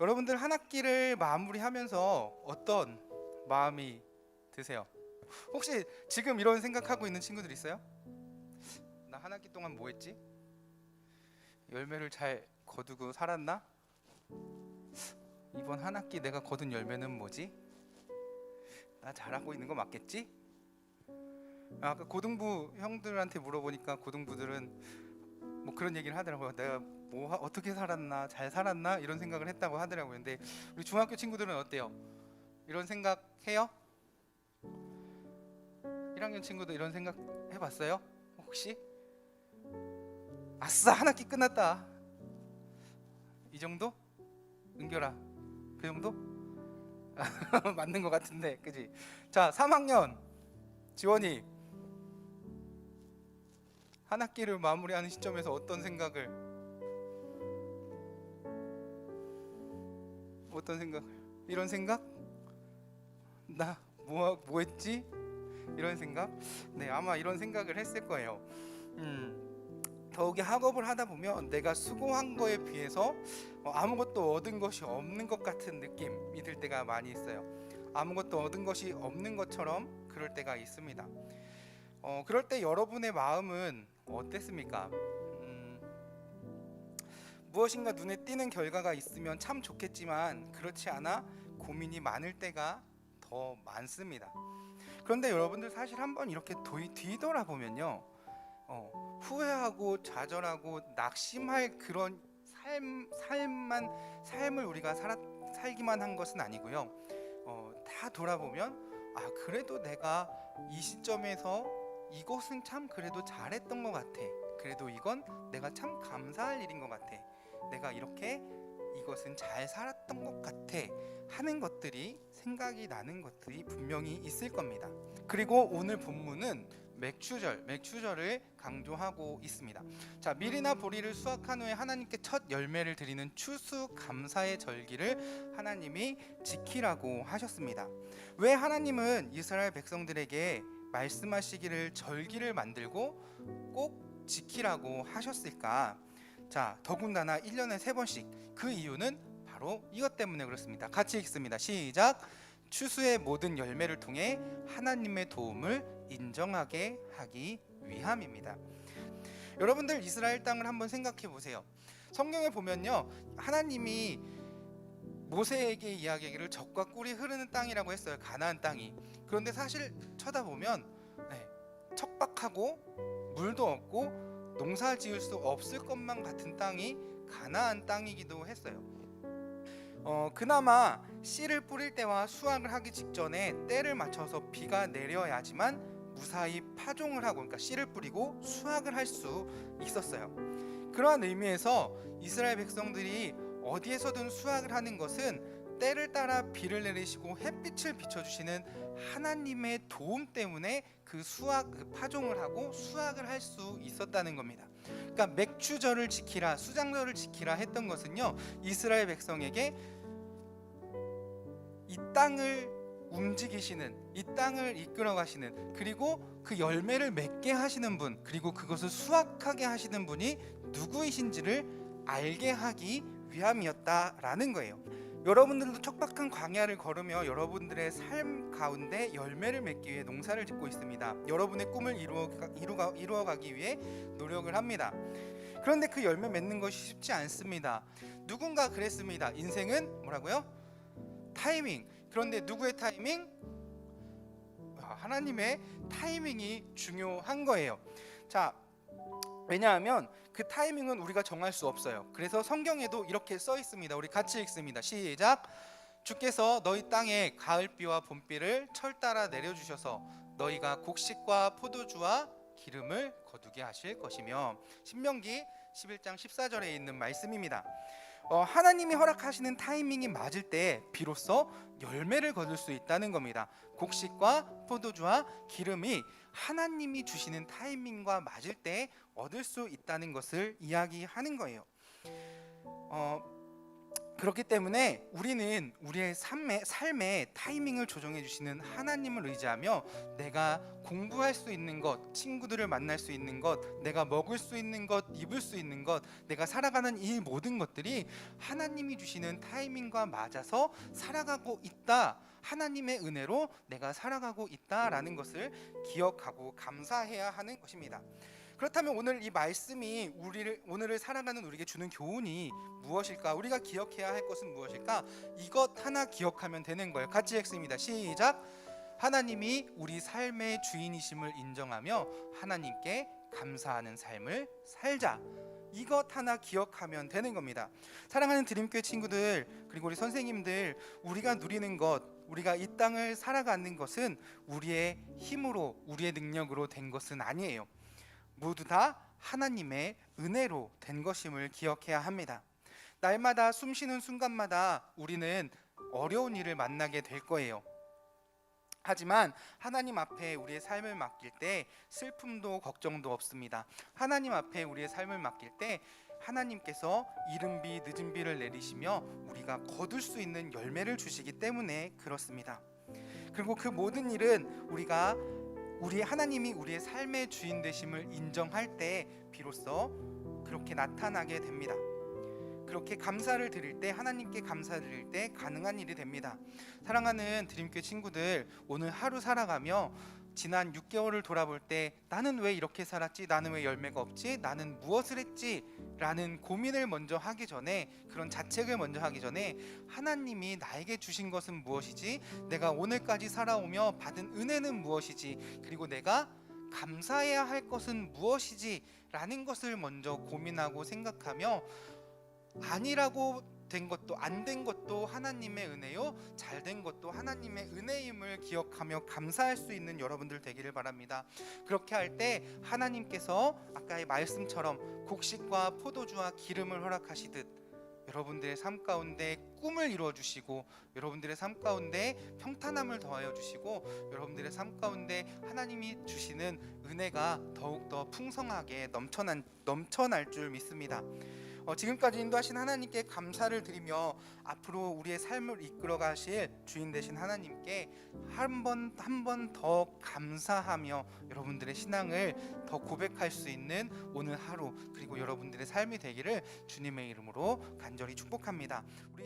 여러분들 한 학기를 마무리하면서 어떤 마음이 드세요? 혹시 지금 이런 생각하고 있는 친구들 있어요? 나 한 학기 동안 뭐 했지? 열매를 잘 거두고 살았나? 이번 한 학기 내가 거둔 열매는 뭐지? 나 잘하고 있는 거 맞겠지? 아까 고등부 형들한테 물어보니까 고등부들은 뭐 그런 얘기를 하더라고요. 내가 뭐 어떻게 살았나, 잘 살았나 이런 생각을 했다고 하더라고요. 근데 우리 중학교 친구들은 어때요? 이런 생각 해요? 1학년 친구도 이런 생각 해봤어요? 혹시? 아싸, 한 학기 끝났다. 이 정도? 은결아, 그 정도? 맞는 것 같은데, 그지? 자, 3학년 지원이 한 학기를 마무리하는 시점에서 어떤 생각을? 이런 생각? 나 뭐 했지? 이런 생각? 네, 아마 이런 생각을 했을 거예요. 더욱이 학업을 하다 보면 내가 수고한 거에 비해서 아무것도 얻은 것이 없는 것 같은 느낌이 들 때가 많이 있어요. 아무것도 얻은 것이 없는 것처럼 그럴 때가 있습니다. 그럴 때 여러분의 마음은 어땠습니까? 무엇인가 눈에 띄는 결과가 있으면 참 좋겠지만 그렇지 않아 고민이 많을 때가 더 많습니다. 그런데 여러분들 사실 한번 이렇게 뒤돌아보면요, 후회하고 좌절하고 낙심할 그런 삶을 우리가 살기만 한 것은 아니고요. 다 돌아보면 그래도 내가 이 시점에서 이것은 참 그래도 잘했던 것 같아. 그래도 이건 내가 참 감사할 일인 것 같아. 내가 이렇게 이것은 잘 살았던 것 같아 하는 것들이 생각이 나는 것들이 분명히 있을 겁니다. 그리고 오늘 본문은 맥추절을 강조하고 있습니다. 자, 밀이나 보리를 수확한 후에 하나님께 첫 열매를 드리는 추수 감사의 절기를 하나님이 지키라고 하셨습니다. 왜 하나님은 이스라엘 백성들에게 말씀하시기를 절기를 만들고 꼭 지키라고 하셨을까? 자, 더군다나 1년에 3번씩. 그 이유는 바로 이것 때문에 그렇습니다. 같이 읽습니다. 시작. 추수의 모든 열매를 통해 하나님의 도움을 인정하게 하기 위함입니다. 여러분들 이스라엘 땅을 한번 생각해 보세요. 성경에 보면요, 하나님이 모세에게 이야기하기를 젖과 꿀이 흐르는 땅이라고 했어요. 가나안 땅이. 그런데 사실 쳐다보면 척박하고 물도 없고 농사 지을 수 없을 것만 같은 땅이 가나안 땅이기도 했어요. 그나마 씨를 뿌릴 때와 수확을 하기 직전에 때를 맞춰서 비가 내려야지만 무사히 파종을 하고, 그러니까 씨를 뿌리고 수확을 할 수 있었어요. 그러한 의미에서 이스라엘 백성들이 어디에서든 수확을 하는 것은 때를 따라 비를 내리시고 햇빛을 비춰주시는 하나님의 도움 때문에 그 파종을 하고 수확을 할 수 있었다는 겁니다. 그러니까 맥추절을 지키라, 수장절을 지키라 했던 것은요, 이스라엘 백성에게 이 땅을 움직이시는, 이 땅을 이끌어 가시는, 그리고 그 열매를 맺게 하시는 분, 그리고 그것을 수확하게 하시는 분이 누구이신지를 알게 하기 위함이었다라는 거예요. 여러분들도 척박한 광야를 걸으며 여러분들의 삶 가운데 열매를 맺기 위해 농사를 짓고 있습니다. 여러분의 꿈을 이루어가기 위해 노력을 합니다. 그런데 그 열매 맺는 것이 쉽지 않습니다. 누군가 그랬습니다. 인생은 뭐라고요? 타이밍. 그런데 누구의 타이밍? 하나님의 타이밍이 중요한 거예요. 자, 왜냐하면 그 타이밍은 우리가 정할 수 없어요. 그래서 성경에도 이렇게 써 있습니다. 우리 같이 읽습니다. 시작. 주께서 너희 땅에 가을비와 봄비를 철 따라 내려주셔서 너희가 곡식과 포도주와 기름을 거두게 하실 것이며. 신명기 11장 14절에 있는 말씀입니다. 하나님이 허락하시는 타이밍이 맞을 때 비로소 열매를 거둘 수 있다는 겁니다. 곡식과 포도주와 기름이 하나님이 주시는 타이밍과 맞을 때 얻을 수 있다는 것을 이야기하는 거예요. 그렇기 때문에 우리는 우리의 삶의 타이밍을 조정해 주시는 하나님을 의지하며 내가 공부할 수 있는 것, 친구들을 만날 수 있는 것, 내가 먹을 수 있는 것, 입을 수 있는 것, 내가 살아가는 이 모든 것들이 하나님이 주시는 타이밍과 맞아서 살아가고 있다. 하나님의 은혜로 내가 살아가고 있다라는 것을 기억하고 감사해야 하는 것입니다. 그렇다면 오늘 이 말씀이 오늘을 살아가는 우리에게 주는 교훈이 무엇일까? 우리가 기억해야 할 것은 무엇일까? 이것 하나 기억하면 되는 거예요. 같이 읽습니다. 시작. 하나님이 우리 삶의 주인이심을 인정하며 하나님께 감사하는 삶을 살자. 이것 하나 기억하면 되는 겁니다. 사랑하는 드림교회 친구들, 그리고 우리 선생님들, 우리가 누리는 것, 우리가 이 땅을 살아가는 것은 우리의 힘으로, 우리의 능력으로 된 것은 아니에요. 모두 다 하나님의 은혜로 된 것임을 기억해야 합니다. 날마다 숨쉬는 순간마다 우리는 어려운 일을 만나게 될 거예요. 하지만 하나님 앞에 우리의 삶을 맡길 때 슬픔도 걱정도 없습니다. 하나님 앞에 우리의 삶을 맡길 때 하나님께서 이른 비 늦은 비를 내리시며 우리가 거둘 수 있는 열매를 주시기 때문에 그렇습니다. 그리고 그 모든 일은 우리 하나님이 우리의 삶의 주인 되심을 인정할 때 비로소 그렇게 나타나게 됩니다. 그렇게 감사를 드릴 때, 하나님께 감사를 드릴 때 가능한 일이 됩니다. 사랑하는 드림교회 친구들, 오늘 하루 살아가며 지난 6개월을 돌아볼 때 나는 왜 이렇게 살았지? 나는 왜 열매가 없지? 나는 무엇을 했지? 라는 고민을 먼저 하기 전에, 그런 자책을 먼저 하기 전에 하나님이 나에게 주신 것은 무엇이지? 내가 오늘까지 살아오며 받은 은혜는 무엇이지? 그리고 내가 감사해야 할 것은 무엇이지? 라는 것을 먼저 고민하고 생각하며 아니라고 된 것도 안 된 것도 하나님의 은혜요, 잘 된 것도 하나님의 은혜임을 기억하며 감사할 수 있는 여러분들 되기를 바랍니다. 그렇게 할 때 하나님께서 아까의 말씀처럼 곡식과 포도주와 기름을 허락하시듯 여러분들의 삶 가운데 꿈을 이루어 주시고, 여러분들의 삶 가운데 평탄함을 더하여 주시고, 여러분들의 삶 가운데 하나님이 주시는 은혜가 더욱더 풍성하게 넘쳐날 줄 믿습니다. 지금까지 인도하신 하나님께 감사를 드리며 앞으로 우리의 삶을 이끌어 가실 주인 되신 하나님께 한 번 더 감사하며 여러분들의 신앙을 더 고백할 수 있는 오늘 하루, 그리고 여러분들의 삶이 되기를 주님의 이름으로 간절히 축복합니다. 우리